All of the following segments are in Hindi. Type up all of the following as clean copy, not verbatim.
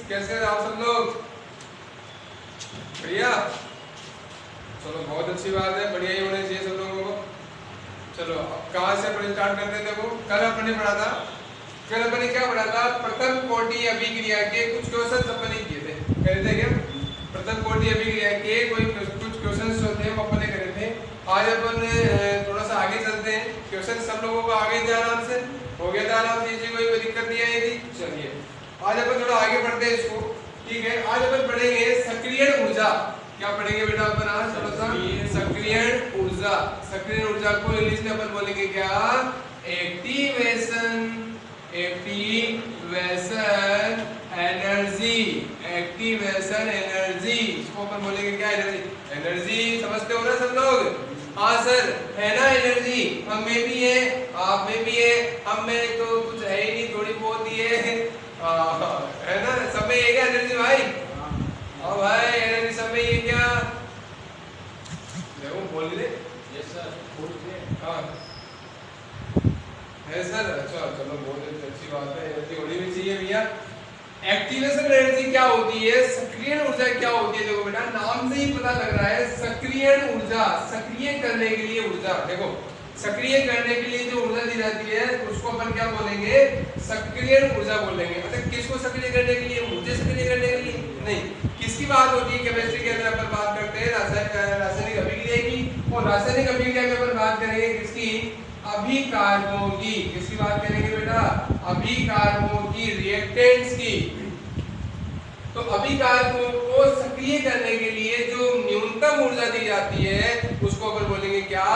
कैसे हैं आप सब लोग? बढ़िया, चलो बहुत अच्छी बात है, बढ़िया ही होना चाहिए सब लोगों को। चलो अब कहाँ से अपन स्टार्ट करते थे? वो कल अपन ने पढ़ा था। कल अपन ने क्या पढ़ा था? प्रथम कोटि अभिक्रिया के कुछ क्वेश्चन अपन ने किए थे। करे थे क्या? प्रथम कोटि अभिक्रिया के कुछ क्वेश्चन जो थे वो अपन ने करे थे। आज अपन थोड़ा सा आगे चलते हैं। क्वेश्चन सब लोगों को आगे जा आराम से हो गया था, आराम से, कोई दिक्कत नहीं आई थी। चलिए आज अपन थोड़ा आगे बढ़ते हैं इसको। ठीक है, आज अपन पढ़ेंगे सक्रियण ऊर्जा। क्या पढ़ेंगे बेटा अपन आज? थोड़ा सा सक्रियण ऊर्जा। सक्रियण ऊर्जा को इंग्लिश में अपन बोलेंगे क्या? Activation. Activation energy. Activation energy, इसको अपन बोलेंगे क्या? एनर्जी। एनर्जी समझते हो ना सब लोग? हाँ सर, है ना एनर्जी? हम में भी है, आप में भी है, हम में तो कुछ है ही नहीं, थोड़ी बहुत ही है। है ना? सब में ये क्या एनर्जी भाई? हाँ भाई, एनर्जी सब में ये क्या? देखो बोल दे। यस सर, हाँ है सर। अच्छा चलो बहुत अच्छी बात है, एनर्जी होनी भी चाहिए भैया। एक्टिवेशन एनर्जी क्या होती है? सक्रियण ऊर्जा क्या होती है? देखो बेटा, नाम से ही पता लग रहा है, सक्रियण ऊर्जा, सक्रिय करने के लिए ऊर्जा। देखो सक्रिय करने के लिए जो ऊर्जा दी जाती है उसको अपन क्या बोलेंगे? सक्रियण ऊर्जा बोलेंगे। अच्छा किसको सक्रिय करने के लिए? मुझे सक्रिय करने के लिए नहीं। किसकी बात होती है केमिस्ट्री के अंदर? अपन बात करते हैं रासायनिक अभिक्रिया की, और रासायनिक अभिक्रिया में अपन बात करेंगे किसकी? अभिकारकों की। किसकी बात करेंगे बेटा? अभिकारकों की, रिएक्टेंट्स की। तो अभिकारकों को सक्रिय करने के लिए जो न्यूनतम ऊर्जा दी जाती है उसको अपन बोलेंगे क्या?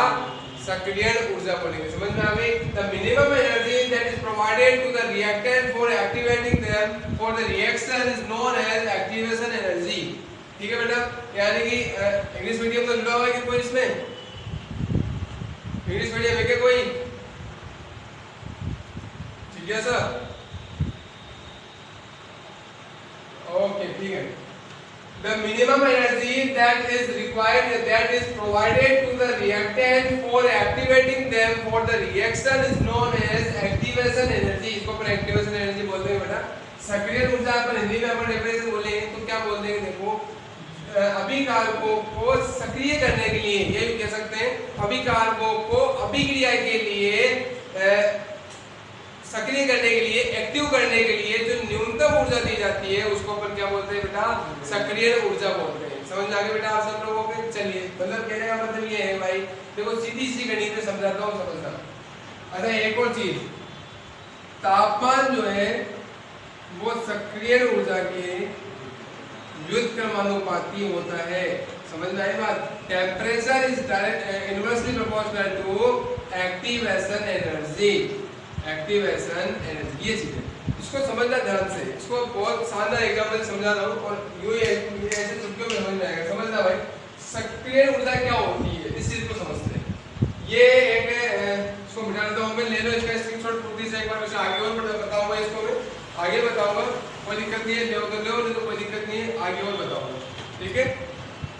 सक्रियण ऊर्जा बोलेंगे। समझ में आ गई? The minimum energy that is provided to the reactant for activating them for the reaction is known as activation energy. ठीक है बेटा? यानी कि इंग्लिश मीडियम तो जुड़ा हुआ है कि कोई इसमें? इंग्लिश मीडियम है क्या कोई? ठीक है सर, ओके ठीक है। The minimum energy that is required, that is provided to the reactant for activating them for the reaction is known as activation energy। इसको अपन activation energy बोलते हैं बेटा। सक्रियण ऊर्जा अपन हिंदी में अपन डेफिनेशन बोलेंगे तो क्या बोल देंगे? देखो अभिकारकों को सक्रिय करने के लिए, ये भी कह सकते हैं, अभिकारकों को अभिक्रिया के लिए सक्रिय करने के लिए, एक्टिव करने के लिए जो न्यूनतम ऊर्जा दी जाती है उसको अपन क्या बोलते हैं बेटा? सक्रियण ऊर्जा बोलते हैं। समझ में आ गया बेटा आप सब लोगों को? चलिए, मतलब कहने का मतलब ये है भाई, देखो सीधी सी गणित में समझाता हूँ, समझना। अच्छा एक और चीज, तापमान जो है वो सक्रियण ऊर्जा के व्युत्क्रमानुपाती होता है। समझ में आई बात? Temperature is direct inversely proportional to activation energy. Activation energy, ये चीज है, इसको समझना ध्यान से। इसको बहुत शानदार एग्जांपल से समझा रहा हूँ और यूं ऐसे चुटकियों में समझ में आएगा। समझना भाई, सक्रिय ऊर्जा क्या होती है, इस चीज को समझते हैं। ये एक इसको मिटा देता हूँ मैं, ले लो इसका स्क्रीनशॉट पूरी से एक बार। वैसे आगे और बताऊंगा, इसको मैं आगे बताऊंगा, कोई दिक्कत नहीं है। ले तो लो, नहीं तो कोई दिक्कत नहीं है, आगे और बताऊंगा। ठीक है,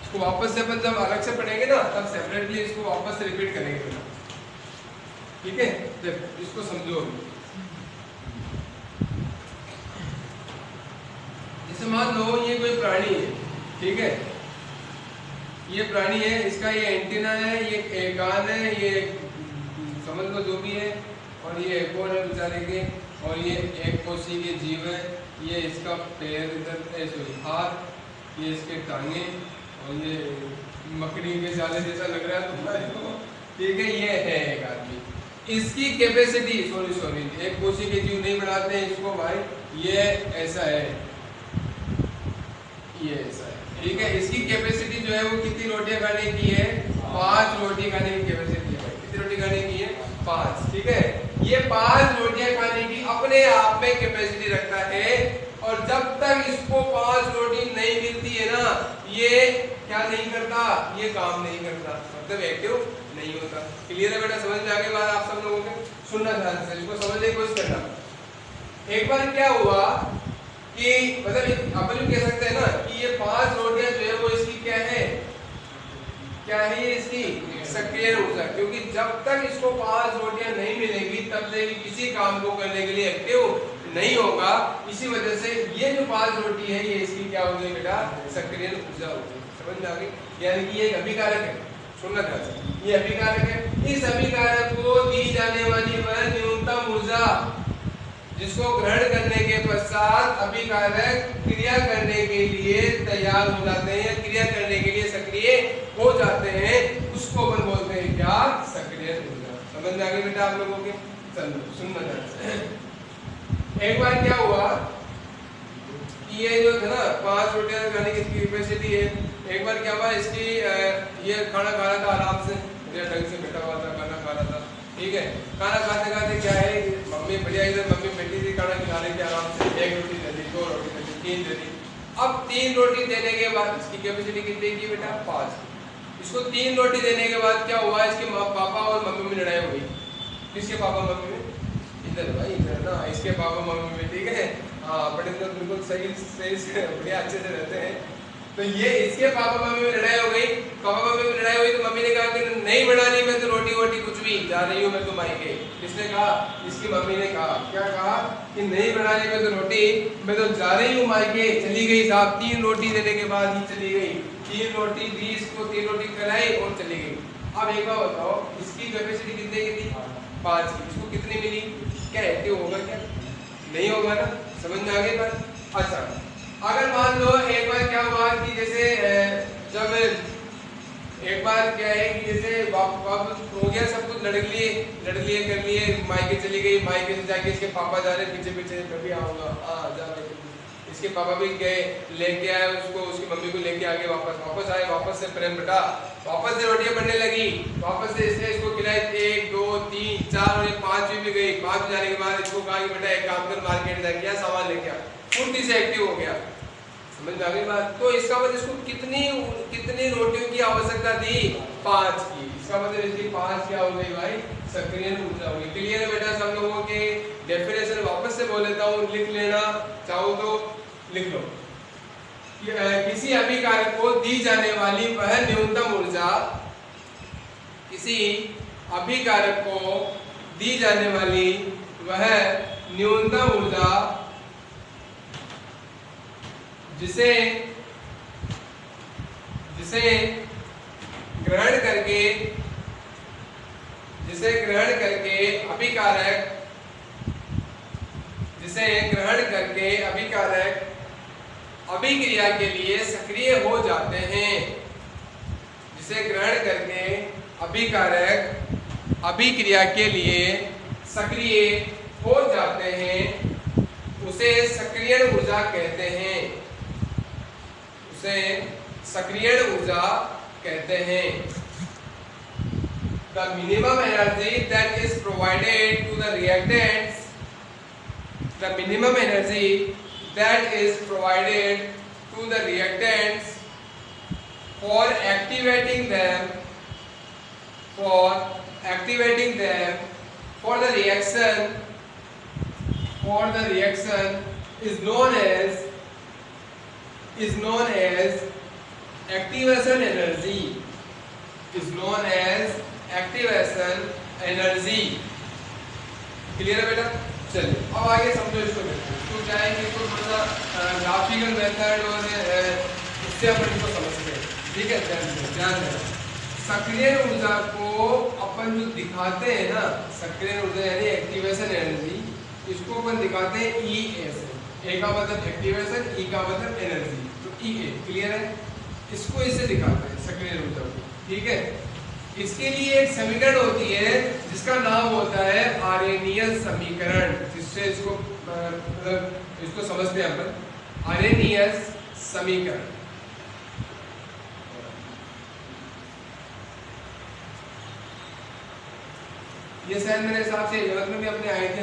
इसको वापस से अपन जब अलग से पढ़ेंगे ना तब सेपरेटली इसको वापस से रिपीट करेंगे। ठीक है, देखो इसको समझो। जैसे मान लो ये कोई प्राणी है, ठीक है, ये प्राणी है, इसका ये एंटीना है, ये कान है, ये समझ लो जो भी है, और ये एक और है बेचारे के, और ये एक कोशी के जीव है, ये इसका पैर इधर, हाथ, ये इसके टांगे, और ये मकड़ी के जाले जैसा लग रहा है तुम्हारे को। ठीक है, ये है एक आदमी, इसकी कैपेसिटी, सॉरी एक कोशी के जीव नहीं बढ़ाते हैं इसको भाई, ये ऐसा है, ये ऐसा है। ठीक है, इसकी कैपेसिटी जो है वो कितनी रोटियां खाने की है? 5 रोटी खाने की कैपेसिटी है। कितनी रोटी खाने की है? 5। ठीक है, ये 5 रोटियां खाने की अपने आप में कैपेसिटी रखता है, और जब तक इसको 5 रोटी नहीं मिलती है ना, ये क्या नहीं करता? ये काम नहीं करता, मतलब एक्टिव नहीं होता। क्लियर है बेटा? समझ में आ गई बात आप सब लोगों को? सुनना ध्यान से, इसको समझने की कोशिश करना। एक बार क्या हुआ कि मतलब अपन कह सकते हैं ना कि ये 5 रोटियां जो है वो इसकी क्या है? क्या है ये इसकी? सक्रिय ऊर्जा। क्योंकि जब तक इसको 5 रोटियां नहीं मिलेंगी तब तक किसी काम को करने के लिए एक्टिव नहीं होगा। इसी वजह से ये जो 5 रोटी है ये इसकी क्या होगी बेटा, सक्रियण ऊर्जा होगी। समझ में आ गई? यानी कि ये एक अभिकारक है, सुनना ध्यान से, ये अभिकारक है। इस अभिकारक को दी जाने वाली वह न्यूनतम ऊर्जा जिसको ग्रहण करने के पश्चात अभिकारक क्रिया करने के लिए तैयार हो जाते हैं, क्रिया करने के लिए सक्रिय हो जाते हैं, उसको अपन बोलते हैं क्या, सक्रिय ऊर्जा। समझ में आ गई बेटा आप लोगों के? चलो सुनना ध्यान से। एक बार क्या हुआ, ये जो था ना 5 रोटियां खाने की कैपेसिटी है, एक बार क्या हुआ, इसकी ये खाना खा रहा था आराम से, ढंग से बैठा हुआ था, खाना खा रहा था, ठीक है। खाना खाते खाते क्या है, मम्मी बढ़िया इधर मम्मी बैठी थी, खाना खिला रही थी आराम से, 1 रोटी दे दी, 2 रोटी दे दी, 3 दे दी। अब 3 रोटी देने के बाद इसकी कैपेसिटी कितनी की बेटा, 5। इसको 3 रोटी देने के बाद क्या हुआ, इसके पापा और मम्मी में लड़ाई हुई। किसके पापा मम्मी में, इधर भाई इधर ना, इसके पापा मम्मी में, ठीक है। हाँ बड़े लोग बिल्कुल सही से बढ़िया अच्छे से रहते हैं। तो ये इसके पापा मम्मी में लड़ाई हो गई, पापा मम्मी में लड़ाई हुई तो मम्मी ने कहा कि नहीं बना रही मैं तो रोटी वोटी कुछ भी, जा रही हूँ मैं तो मायके। किसने कहा, इसकी मम्मी ने कहा, क्या कहा कि नहीं बना रही मैं तो रोटी, मैं तो जा रही हूँ मायके। चली गई साहब, 3 रोटी देने के बाद ही चली गई, 3 रोटी दी इसको, 3 रोटी खिलाई और चली गई। अब एक बार बताओ, इसकी कैपेसिटी कितने की थी, 5 की, इसको कितनी मिली, क्या एक्टिव होगा क्या, नहीं होगा ना। समझ में आ गई बात? अच्छा अगर मान लो एक बार क्या हुआ कि जैसे जब एक बार क्या है कि जैसे वापस हो गया सब कुछ, लड़ लिए कर लिए, मायके चली गई, मायके से जाके इसके पापा जा रहे पीछे पीछे, मैं भी आऊंगा, हाँ जा रहे। इसके पापा भी गए, लेके आए उसको, उसकी मम्मी को लेके आगे वापस आए, वापस से प्रेम बेटा, वापस से रोटियां बनने लगी, वापस से इसने इसको खिलाई, 1 2 3 4 और 5 भी गई। 5 जाने के बाद इसको कहा कि बेटा एक काम कर, मार्केट जा, क्या सामान लेके आ, फुर्ती से एक्टिव हो गया। समझ में आ गई बात? तो इसका मतलब इसको कितनी रोटियों की आवश्यकता थी, 5 की। इसका मतलब इसकी 5 क्या हो गई भाई, सक्रिय ऊर्जा हो गई। क्लियर है बेटा सब लोगों के? डेफिनेशन वापस से बोल देता हूँ, लिख लेना चाहो तो लिख लो। किसी अभिकारक को दी जाने वाली वह न्यूनतम ऊर्जा, किसी अभिकारक को दी जाने वाली वह न्यूनतम ऊर्जा जिसे ग्रहण करके अभिकारक अभिक्रिया के लिए सक्रिय हो जाते हैं, जिसे ग्रहण करके अभिकारक अभिक्रिया के लिए सक्रिय हो जाते हैं, उसे सक्रियण ऊर्जा कहते हैं, उसे सक्रियण ऊर्जा कहते हैं। The minimum energy that is provided to the reactants, the minimum energy that is provided to the reactants for activating them for the reaction is known as activation energy। Clear है बेटा? चलिए अब आगे समझो इसको। तो क्या है कि इसको थोड़ा सा ग्राफिकल मेथड और इससे अपन इसको समझते हैं, ठीक है? ध्यान देना, सक्रिय ऊर्जा को अपन जो दिखाते हैं ना, सक्रिय ऊर्जा यानी एक्टिवेशन एनर्जी, इसको अपन दिखाते हैं ई एस। ए का मतलब एक्टिवेशन, ई का मतलब एनर्जी, तो ई ए। क्लियर है? इसको इससे दिखाते हैं सक्रिय ऊर्जा को, ठीक है? इसके लिए एक समीकरण होती है जिसका नाम होता है आरेनियस समीकरण, जिससे इसको इसको समझते हैं अपन, आरेनियस समीकरण। ये शायद मेरे हिसाब से इलेवंथ में भी अपने आई थी,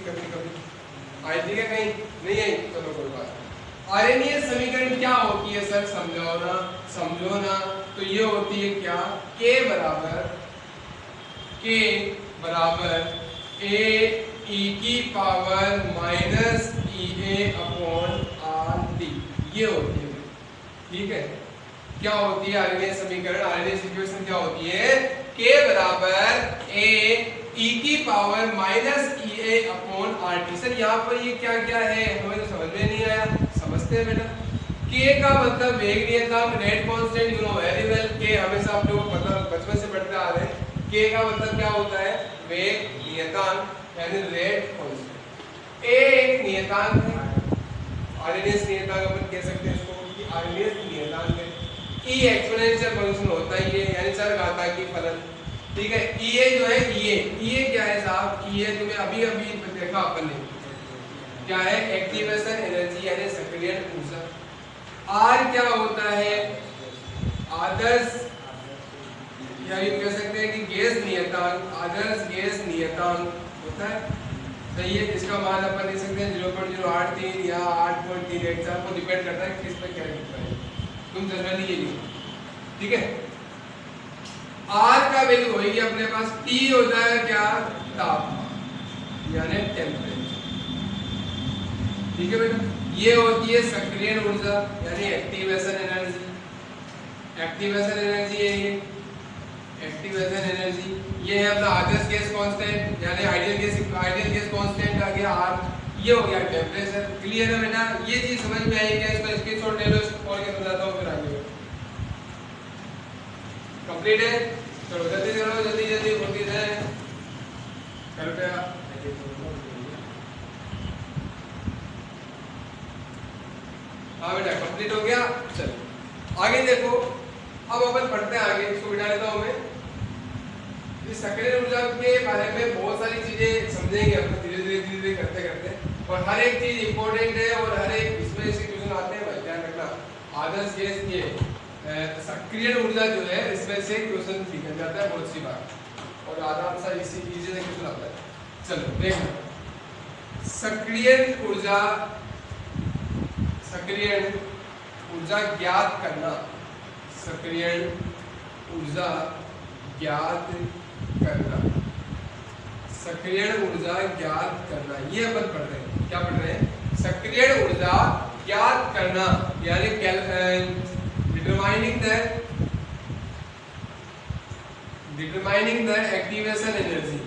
कभी आई थी क्या, कहीं नहीं आई? चलो कोई बात नहीं। आरेनियस समीकरण क्या होती है सर, समझो ना। तो ये होती है क्या, K बराबर A e की power minus EA upon RT, ये होती है, ठीक है? क्या होती है आरेनियस समीकरण, आरेनियस इक्वेशन क्या होती है? K बराबर A e की power minus EA upon RT। Sir यहाँ पर ये क्या क्या है हमें तो समझ में नहीं आया, समझते हैं बेटा। K का मतलब वेग नियतांक, rate constant, you know very well. K हमेशा आप लोगों को पता, बचपन से पढ़ते आ रहे हैं। K का मतलब क्या होता है, वेग नियतांक यानी रेट कांस्टेंट। A एक नियतांक है, आरएनएस नियतांक अपन कह सकते हैं इसको कि आरएनएस नियतांक है। E एक्सपोनेंशियल फंक्शन होता है ये, यानी चरघातांकी फलन, ठीक है। EA जो है, EA क्या है साहब, EA तुम्हें अभी अभी देखा अपन ने, क्या है, एक्टिवेशन एनर्जी यानी सक्रियण ऊर्जा। R क्या होता है, आदर्श या ये कह सकते हैं कि गैस नियतांक, आदर्श गैस नियतांक होता है, सही है। इसका मान अपन ले सकते हैं 0.083 या 8.384, वो डिपेंड करता है किस पे क्या लिखा है, तुम जनरली ये लिखो, ठीक है। R का वैल्यू होगी अपने पास, T होता है क्या, तापमान यानी टेम्परेचर, ठीक है बेटा। ये होती है सक्रियण ऊर्जा यानी एक्टिवेशन एनर्जी। एक्टिवेशन एनर्जी है ये, एक्टिवेशन एनर्जी ये है अपना आदर्श गैस कांस्टेंट यानी आइडियल गैस कांस्टेंट आ गया R। ये हो गया टेम्परेचर। क्लियर है बेटा, ये चीज समझ में आई क्या, इसको स्क्रीनशॉट ले लो, इसको और के समझाता हूं फिर आगे। कंप्लीट है, चलो जल्दी करो, जल्दी जल्दी होती जाए कृपया। हाँ बेटा कंप्लीट हो गया, चलो आगे देखो। अब अपन पढ़ते हैं आगे, इसको बिठा लेता हूं मैं। इस सक्रिय ऊर्जा के बारे में बहुत सारी चीजें समझेंगे अपन धीरे धीरे करते करते, और हर एक चीज इंपॉर्टेंट है और हर एक इसमें से क्वेश्चन आते हैं भाई, ध्यान रखना। आदर्श गैस ये सक्रिय ऊर्जा जो है इसमें से क्वेश्चन निकल जाता है बहुत सी बार, और आराम से इसी इजी से क्वेश्चन आता है। चलो देखना, सक्रिय ऊर्जा, सक्रिय ऊर्जा ज्ञात करना, सक्रिय ऊर्जा ज्ञात करना, सक्रिय ऊर्जा ज्ञात करना, ये अपन पढ़ रहे हैं। क्या पढ़ रहे हैं, सक्रिय ऊर्जा ज्ञात करना यानी determining the activation energy,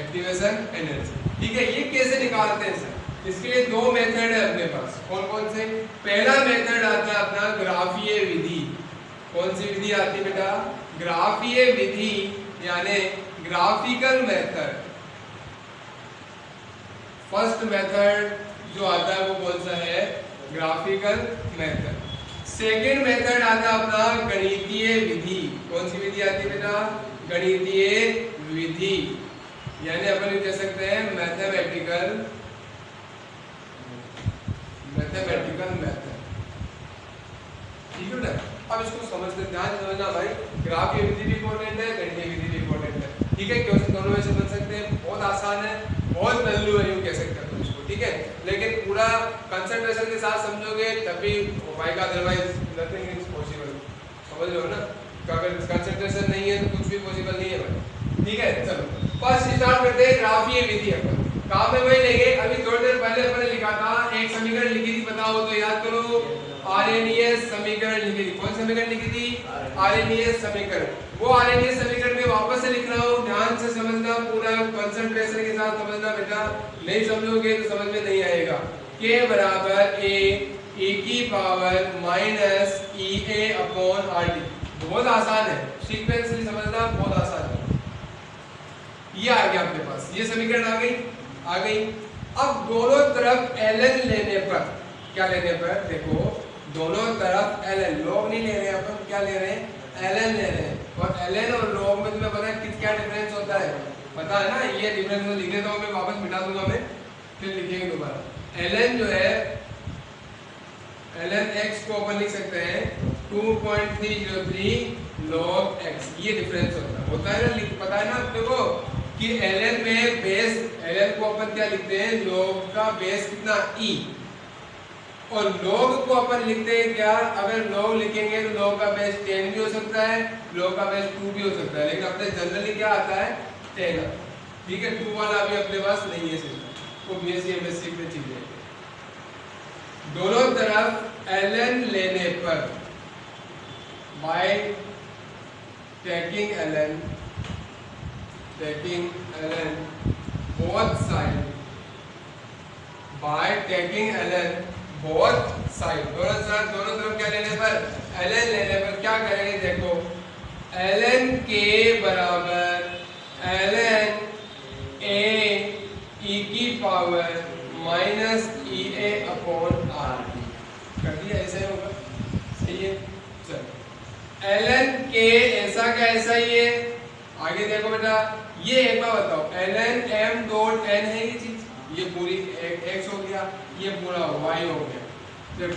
activation energy, ठीक है। ये कैसे निकालते हैं सर, इसके लिए दो मेथड है अपने पास। कौन कौन से, पहला मेथड आता है अपना ग्राफीय विधि। कौन सी विधि आती है बेटा, ग्राफीय विधि यानी ग्राफिकल मेथड। फर्स्ट मेथड जो आता है वो कौन सा है, ग्राफिकल मेथड। सेकेंड मेथड आता है अपना गणितीय विधि। कौन सी विधि आती है बेटा, गणितीय विधि यानी अपन कह सकते हैं मैथमेटिकल मेथड, ठीक है ना। अब इसको समझते, ध्यान समझना भाई, ग्राफीय विधि भी इंपॉर्टेंट है, गणितीय विधि भी इंपॉर्टेंट है, ठीक है। क्वेश्चन दोनों में से बन सकते हैं, बहुत आसान है, बहुत नल्लू है, यूं कह सकते हैं इसको, ठीक है। लेकिन पूरा कंसंट्रेशन के साथ समझोगे तभी हो पाएगा, अदरवाइज नथिंग इज पॉसिबल, समझ लो ना। अगर कंसंट्रेशन नहीं है तो कुछ भी पॉसिबल नहीं है भाई, ठीक है। चलो फर्स्ट स्टार्ट करते हैं ग्राफीय विधि। अपन काम में वही लेंगे, अभी थोड़ी देर पहले अपन ने लिखा था, एक समीकरण लिखी थी, बताओ तो याद करो, आरएनएस समीकरण लिखी थी। कौन समीकरण लिखी थी, आरएनएस समीकरण। वो आरएनएस समीकरण में वापस से लिख रहा हूँ, ध्यान से समझना, पूरा कंसंट्रेशन के साथ समझना बेटा, नहीं समझोगे तो समझ में नहीं आएगा। K बराबर A की power minus EA upon RT, बहुत आसान है, सीक्वेंसली समझना बहुत आसान है। ये आ गया अपने पास, ये समीकरण आ गई। अब दोनों तरफ ln लेने पर, क्या लेने पर, देखो दोनों तरफ ln, log नहीं ले रहे हैं अपन, क्या ले रहे हैं, ln ले रहे हैं। और ln और log में तुम्हें पता है क्या डिफरेंस होता है, पता है ना। ये डिफरेंस मैं लिख देता हूँ, मैं वापस मिटा दूंगा मैं, फिर लिखेंगे दोबारा। ln जो है, ln x को अपन लिख सकते हैं 2.303 log x, ये डिफरेंस होता है ना, पता है ना अपने को कि ln में बेस, ln को अपन क्या लिखते हैं, log का बेस कितना e, और log को अपन लिखते हैं क्या, अगर log लिखेंगे तो log का बेस 10 भी हो सकता है, log का बेस 2 भी हो सकता है, लेकिन अपने जनरली क्या आता है 10, ठीक है। 2 वाला अभी अपने पास नहीं है सिस्टम, वो बीएससी एमएससी में चीजें। दोनों तरफ ln लेने पर bye taking ln both side by taking ln both side, दोनों तरफ क्या लेने पर ln लेने पर क्या करेंगे देखो, ln के बराबर ln a e की power minus e a upon r कर दिया, ऐसा ही होगा, सही है। चलो ln के ऐसा का ऐसा ही है, आगे देखो बेटा, ये एक बार बताओ ln m डॉट n है ये चीज, ये पूरी x हो गया, ये पूरा y हो गया। जब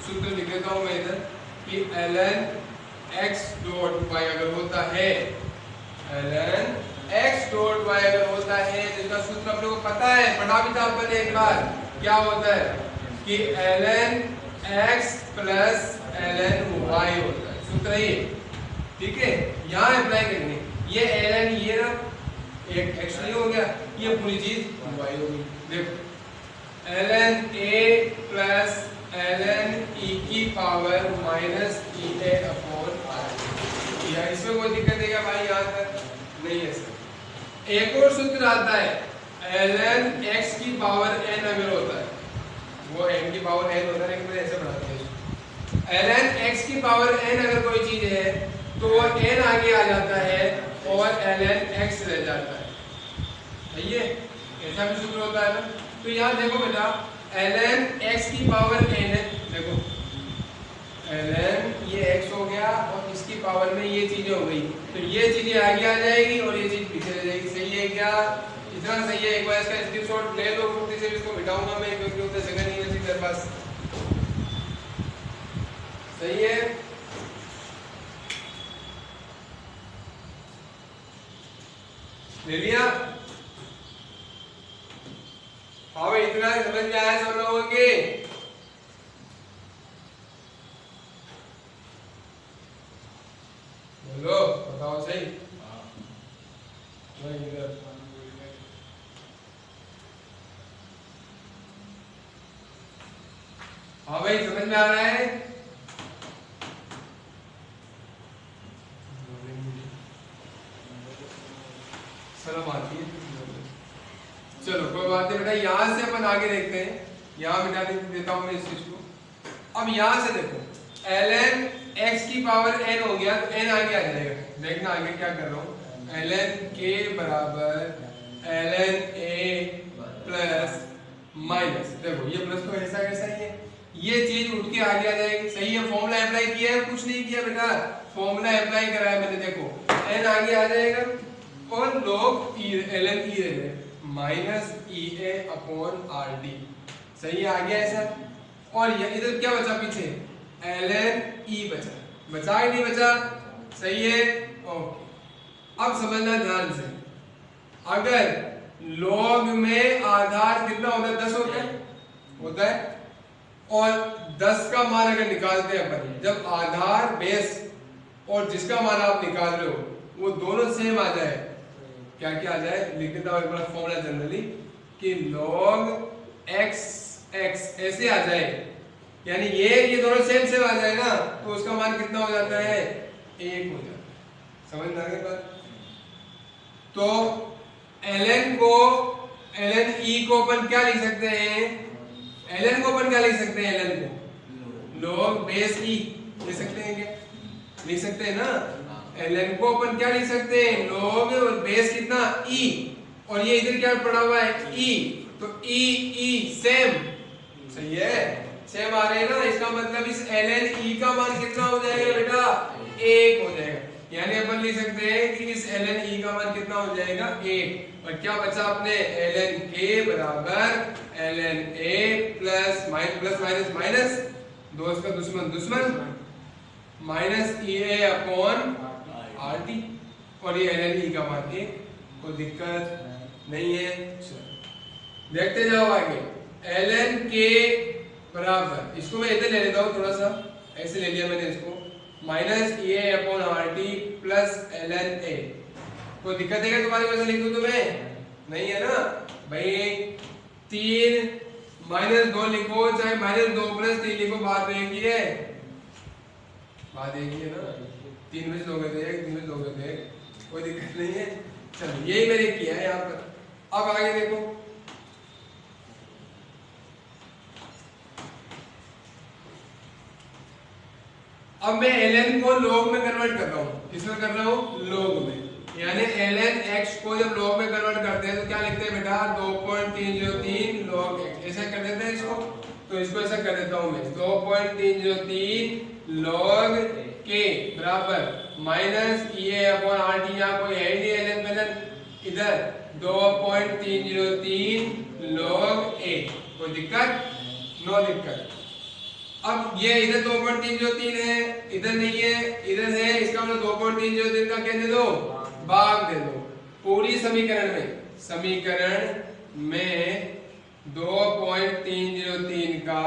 सूत्र लिख देता हूं मैं इधर कि ln x डॉट y अगर होता है, ln x डॉट y अगर होता है, जिसका सूत्र आप लोगों को पता है, पढ़ा भी था अपन एक बार, क्या होता है कि ln x plus ln y होता है, सूत्र ये, ठीक है। यहाँ अप्लाई करेंगे, ये ln ये ना एक x नहीं हो गया, ये पूरी चीज y हो गई। देखो ln a plus ln e की power minus e a upon r, इसमें कोई दिक्कत है क्या भाई? यहाँ तक नहीं है सर। एक और सूत्र आता है ln x की पावर n अगर होता है, वो n की पावर n होता है, लेकिन मैंने ऐसे बढ़ा दिया, ln x की पावर n अगर कोई चीज है तो वो n आगे आ जाता है और ln x रह जाता है, सही है, ऐसा भी सूत्र होता है ना। तो यहाँ देखो बेटा ln x की पावर n है, देखो ln ये x हो गया और इसकी पावर में ये चीजें हो गई, तो ये चीजें आगे आ जाएगी और ये चीज पीछे रह जाएगी, सही है क्या? इतना सही है। एक बार इसका स्क्रीनशॉट ले लो, कुर्ती से इसको मिटाऊंगा मैं क्योंकि उधर जगह नहीं है मेरे पास, सही है। ले लिया? हाँ भाई, इतना समझ में आया सब लोगों के? बोलो, बताओ सही। हाँ भाई, समझ में आ रहा है? शर्म आती है। चलो कोई बात नहीं बेटा, यहाँ से अपन आगे देखते हैं, यहाँ मिटा देता हूँ मैं इस चीज को। अब यहाँ से देखो ln x की पावर n हो गया तो n आगे आ जाएगा, देखना आगे क्या कर रहा हूँ, ln k बराबर ln a प्लस माइनस, देखो ये प्लस तो ऐसा कैसा ही है, ये चीज उठ के आगे आ जाएगी, सही है। फॉर्मूला अप्लाई किया है, कुछ नहीं किया बेटा, फॉर्मूला अप्लाई करा है मैंने, देखो n आगे आ जाएगा और log ln e minus e a upon R D, सही है, आ गया ऐसा। और ये इधर क्या बचा पीछे, ln e बचा ही नहीं बचा, सही है, ओके। अब समझना ध्यान से, अगर log में आधार कितना होता है, 10 होता है और 10 का मान अगर निकालते हैं अपन, जब आधार बेस और जिसका मान आप निकाल रहे हो वो दोनों सेम आ जाए, क्या क्या आ जाए, लिख देता हूं एक बार फॉर्मूला जनरली कि log x ऐसे आ जाए, यानी ये दोनों सेम सेम आ जाए ना, तो उसका मान कितना हो जाता है, 1 हो जाता है, समझ में आ गई बात? तो ln e को अपन क्या लिख सकते हैं, ln को अपन क्या लिख सकते हैं, ln को log बेस e लिख सकते हैं क्या, लिख सकते हैं ना। ln को अपन क्या लिख सकते हैं, log और बेस कितना e, और ये इधर क्या पड़ा हुआ है e, तो e सेम, सही है, सेम आ रहे हैं ना, इसका मतलब इस ln e का मान कितना हो जाएगा बेटा, 1 हो जाएगा, यानी अपन लिख सकते हैं कि इस ln e का मान कितना हो जाएगा, 1। और क्या बचा अपने, ln k बराबर ln a plus minus minus, दो इसका दुश्मन minus e a upon R T, और ये ln e का मान 1, कोई दिक्कत नहीं है। देखते जाओ आगे, ln k बराबर, इसको मैं इधर ले लेता हूँ, थोड़ा सा ऐसे ले लिया मैंने इसको, minus e a upon R T plus ln a, कोई दिक्कत है क्या तुम्हारे को, ऐसे लिख दूं तुम्हें, नहीं है ना भाई। 3 माइनस 2 लिखो, चाहे माइनस 2 प्लस 3 लिखो, बात एक ही है, बात एक ही है ना, 3 में से 2 गए थे 1, 3 में से 2 गए थे 1, कोई दिक्कत नहीं है। चलो यही मैंने किया है यहाँ पर। अब आगे देखो, अब मैं ln को log में कन्वर्ट कर रहा हूँ। किसमें कर रहा हूँ? log में। यानी ln x को जब log में कन्वर्ट करते हैं तो क्या लिखते हैं बेटा? 2.303 log x। ऐसा कर देते हैं इसको, तो इसको ऐसा कर देता हूँ मैं, 2.303 log k बराबर माइनस EA अपॉन RT। यहाँ कोई है नहीं ln में, इधर 2.303 log a। कोई दिक्कत? नो दिक्कत। अब ये इधर 2.303 है, इधर नहीं है, इधर है, इसका मतलब 2.303 का क्या दे दो? भाग दे दो। पूरी समीकरण में 2.303 का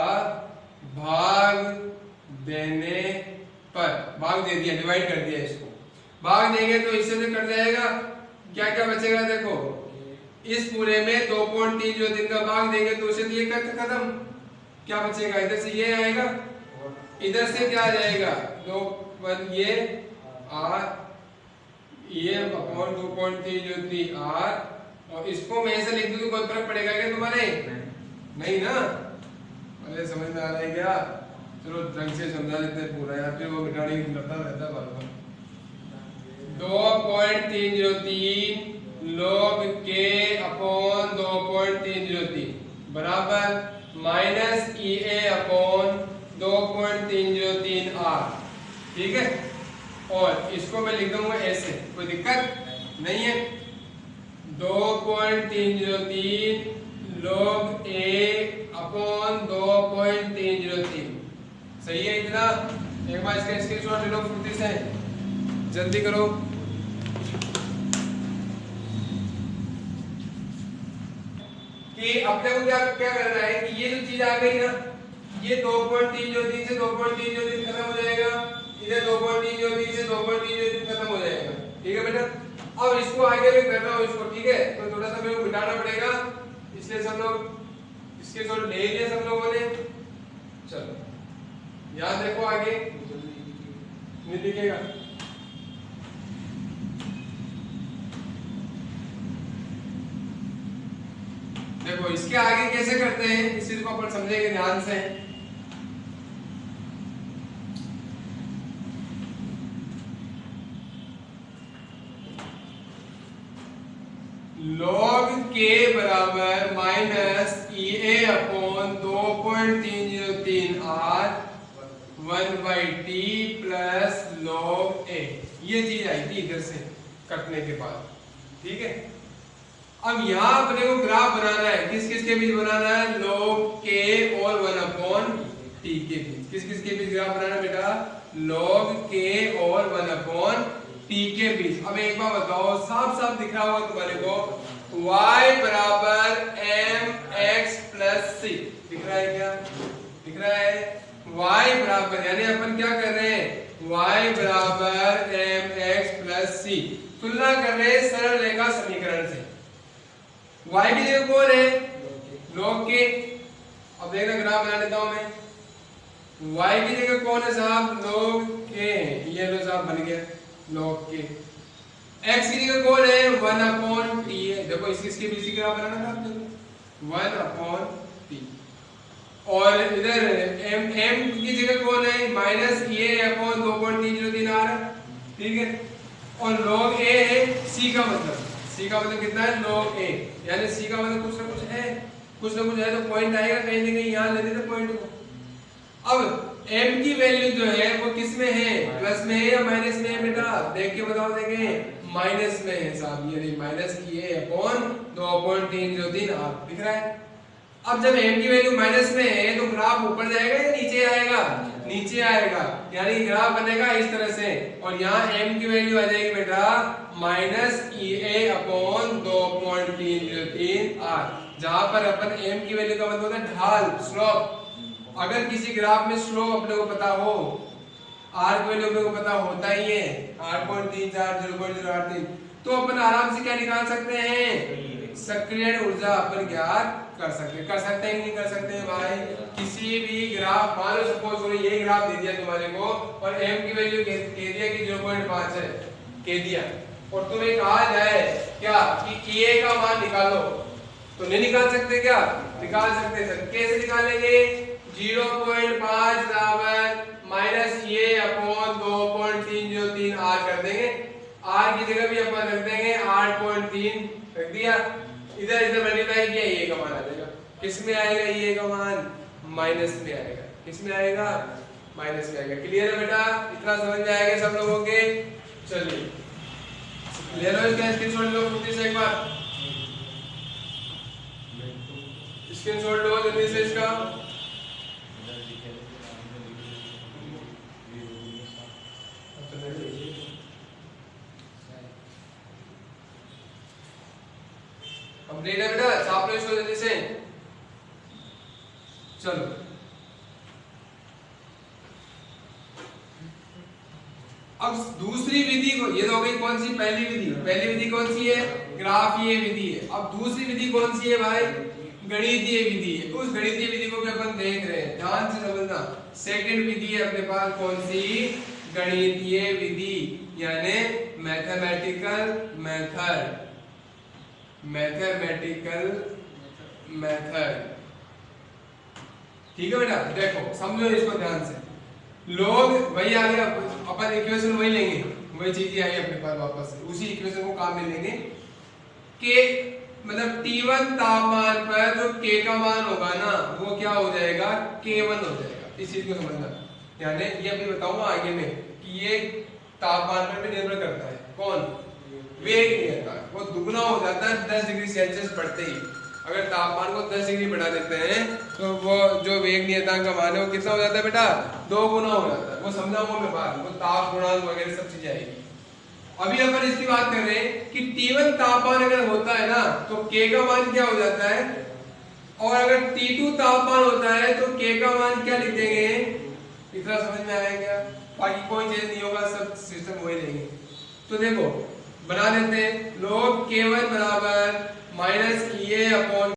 भाग देने पर, भाग दे दिया, डिवाइड कर दिया इसको, भाग देंगे तो इससे से कट जाएगा। क्या क्या बचेगा देखो, इस पूरे में 2.303 का भाग देंगे तो उसे ये कट खत्म। क्या बचेगा? इधर से ये आएगा, इधर से क्या आ जाएगा? 2 ये r ये अपॉन 2.303 r, और इसको मैं ऐसे लिख दूं तो कोई फर्क पड़ेगा क्या तुम्हारे? नहीं ना? अरे समझ में आ रहा है क्या? चलो ढंग से समझा लेते हैं पूरा यार, फिर वो मिटाने की लगता रहता है बार बार। 2.303 log k अपॉन 2.303 बराबर माइनस EA अपॉन 2.303 r। ठीक है, और इसको मैं लिख दूंगा ऐसे, कोई दिक्कत नहीं है। 2.303 log a अपॉन 2.303। सही है इतना? एक बार इसका स्क्रीनशॉट ले लो फुर्ती से, जल्दी करो। कि अपने को क्या करना है कि ये जो चीज आ गई ना, ये 2.303 से 2.303 खत्म हो जाएगा, इधर 2.303 से 2.303 खत्म हो जाएगा। ठीक है बेटा, अब इसको आगे भी करना हो इसको, ठीक है, तो थोड़ा सा मेरे को मिटाना पड़ेगा, इसलिए सब लोग इसके शॉट ले लिए सब लोगों ने। चलो याद रखो, आगे नहीं लिखेगा। देखो इसके आगे कैसे करते हैं इस चीज को अपन समझेंगे ध्यान से। log k बराबर minus EA upon 2.303 r 1/t plus log a। ये चीज आई थी इधर से कटने के बाद। ठीक है, अब यहाँ अपने को ग्राफ बनाना है, किस किस के बीच बनाना है? log k और 1/t के बीच। किस किस के बीच ग्राफ बनाना है बेटा? log k और 1/t के बीच। अब एक बार बताओ, साफ साफ दिख रहा होगा तुम्हारे को, y बराबर mx प्लस c। दिख रहा है क्या? दिख रहा है। y बराबर, यानी अपन क्या कर रहे हैं? y बराबर mx प्लस c तुलना कर रहे हैं सरल रेखा समीकरण से। y की जगह कौन है? log k। अब देखना ग्राफ बना लेता हूं मैं। y की जगह कौन है साहब? log k। ये लो साहब बन गया log k। x की जगह कौन है? 1/t है। देखो इसके बीच की ग्राफ बनाना था आपने, 1/t। और इधर m की जगह कौन है? Minus EA upon 2.303 r। ठीक है, और log a है c का मतलब कितना है? log a, यानी c का मतलब कुछ ना कुछ है तो पॉइंट आएगा कहीं ना कहीं, यहाँ ले लेते पॉइंट को। अब m की वैल्यू जो है वो किस में है? प्लस में है या माइनस में है बेटा? देख के बताओ। देखें, माइनस में है साहब, ये माइनस EA अपॉन 2.303 r दिख रहा है। अब जब m की वैल्यू माइनस में है तो ग्राफ ऊपर जाएगा या नीचे आएगा? नीचे आएगा, यानी ग्राफ बनेगा इस तरह से, और यहाँ m की वैल्यू आ जाएगी बेटा माइनस EA अपॉन 2.303 r, जहां पर अपन m की वैल्यू का मतलब होता है ढाल, स्लोप। अगर किसी ग्राफ में स्लोप अपने को पता हो, r की वैल्यू अपने को पता होता ही है 8.34 0.083, तो अपन आराम से क्या निकाल सकते हैं? सक्रियण ऊर्जा अपन ज्ञात कर सकते हैं कि नहीं कर सकते हैं भाई? किसी भी ग्राफ, मान लो सपोज करो ये ग्राफ दे दिया तुम्हारे को और m की वैल्यू कह दिया कि 0.5 है, कह दिया, और तुम्हें कहा जाए क्या कि a का मान निकालो, तो नहीं निकाल सकते क्या? निकाल सकते हैं सर। कैसे निकालेंगे? 0.5 बराबर माइनस a अपॉन 2.303 r कर देंगे। r की जगह भी अपन रख देंगे 8.3 रख दिया, इधर इधर मल्टीप्लाई किया, ये का मान आ जाएगा। किस में आएगा ये का मान? माइनस में आएगा। किस में आएगा? माइनस में आएगा। क्लियर है बेटा? इतना समझ में आएगा सब लोगों के? चलिए ले लो इसका स्क्रीनशॉट लो जल्दी से, एक बार स्क्रीनशॉट लो जल्दी से इसका। कंप्लीट है बेटा? छाप लो इसको जल्दी से। चलो अब दूसरी विधि को, ये तो हो गई कौन सी? पहली विधि। पहली विधि कौन सी है? ग्राफीय विधि है। अब दूसरी विधि कौन सी है भाई? गणितीय विधि है। उस गणितीय विधि को भी अपन देख रहे हैं, ध्यान से समझना। सेकंड विधि है अपने पास कौन सी? गणितीय विधि, यानी मैथमेटिकल मेथड। मैथमेटिकल मेथड, ठीक है बेटा? देखो समझो इसको ध्यान से। लोग वही आ गया, अपन इक्वेशन वही लेंगे, वही चीज आई अपने पास वापस से, उसी इक्वेशन को काम में लेंगे कि मतलब T1 तापमान पर जो K का मान होगा ना, वो क्या हो जाएगा? K1 हो जाएगा। इस चीज को समझना, यानी ये अभी बताऊंगा आगे में कि ये तापमान पर भी निर्भर करता है। कौन? वेग नियतांक। वो दुगना हो जाता है 10 डिग्री सेल्सियस बढ़ते ही। अगर तापमान को 10 डिग्री बढ़ा देते हैं तो वो जो वेग नियतांक का मान है वो कितना हो जाता है बेटा? 2 गुना हो जाता है। वो समझाऊंगा मैं बाद में, वो ताप गुणांक वगैरह सब चीजें आएगी। अभी अपन इसकी बात कर रहे हैं कि T1 तापमान अगर होता है ना तो K का मान क्या हो जाता है, और अगर T2 तापमान होता है तो K का मान क्या लिख देंगे? इतना समझ में आया क्या? बाकी कोई चेंज नहीं होगा, सब सिस्टम वही रहेंगे। तो देखो बना लेते हैं। लोग K1 बराबर माइनस E अपॉन